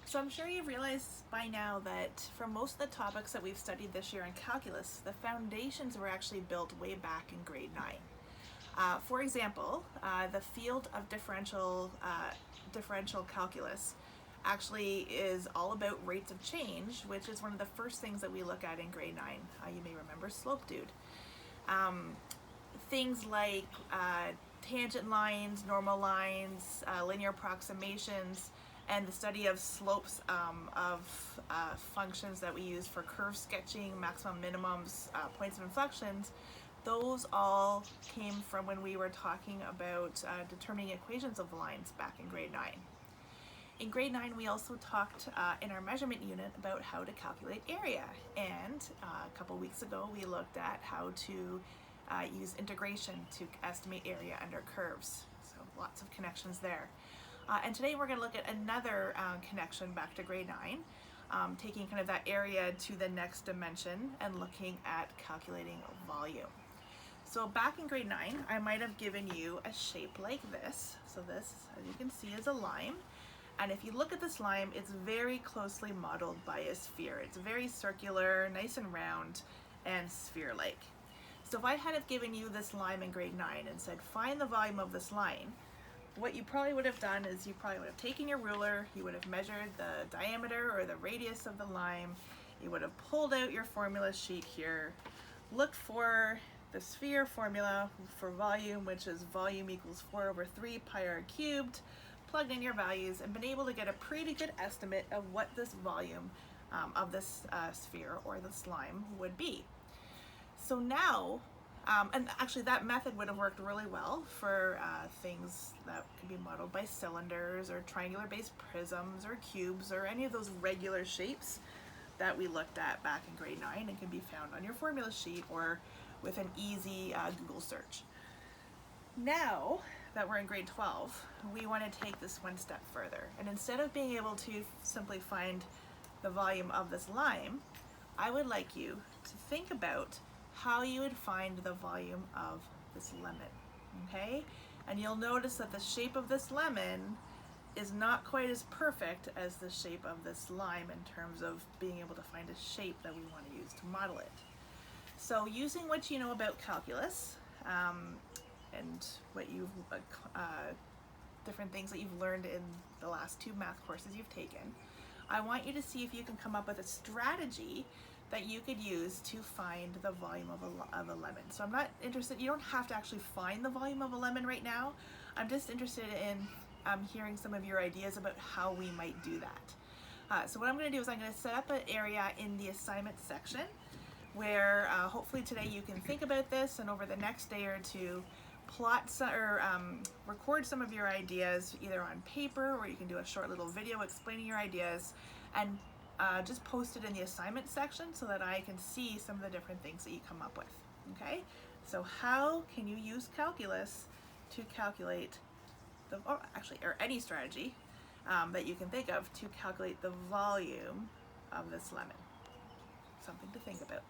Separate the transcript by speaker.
Speaker 1: So I'm sure you've realized by now that for most of the topics that we've studied this year in calculus, the foundations were actually built way back in grade 9. For example, the field of differential calculus actually is all about rates of change, which is one of the first things that we look at in grade 9. You may remember Slope Dude. Things like tangent lines, normal lines, linear approximations, and the study of slopes of functions that we use for curve sketching, maximum minimums, points of inflections, those all came from when we were talking about determining equations of lines back in grade 9. In grade 9, we also talked in our measurement unit about how to calculate area, and a couple weeks ago we looked at how to use integration to estimate area under curves. So lots of connections there. And today we're going to look at another connection back to grade 9, taking kind of that area to the next dimension and looking at calculating volume. So back in grade 9, I might have given you a shape like this. So this, as you can see, is a lime. And if you look at this lime, it's very closely modeled by a sphere. It's very circular, nice and round, and sphere-like. So if I had have given you this lime in grade 9 and said, find the volume of this line, what you probably would have done is you probably would have taken your ruler, you would have measured the diameter or the radius of the lime, you would have pulled out your formula sheet here, looked for the sphere formula for volume, which is volume equals 4 over 3 pi r cubed, plugged in your values, and been able to get a pretty good estimate of what this volume of this sphere or the slime would be. So now, and actually that method would have worked really well for things that could be modeled by cylinders or triangular based prisms or cubes or any of those regular shapes that we looked at back in grade 9 and can be found on your formula sheet or with an easy Google search. Now that we're in grade 12, we want to take this one step further, and instead of being able to simply find the volume of this lime, I would like you to think about how you would find the volume of this lemon, okay? And you'll notice that the shape of this lemon is not quite as perfect as the shape of this lime in terms of being able to find a shape that we want to use to model it. So using what you know about calculus and what you've different things that you've learned in the last 2 math courses you've taken, I want you to see if you can come up with a strategy that you could use to find the volume of a lemon. So I'm not interested, you don't have to actually find the volume of a lemon right now. I'm just interested in hearing some of your ideas about how we might do that. So what I'm going to do is I'm going to set up an area in the assignment section where hopefully today you can think about this, and over the next day or two plot or record some of your ideas either on paper, or you can do a short little video explaining your ideas, and just post it in the assignment section so that I can see some of the different things that you come up with. Okay, so how can you use calculus to calculate or any strategy that you can think of to calculate the volume of this lemon? Something to think about.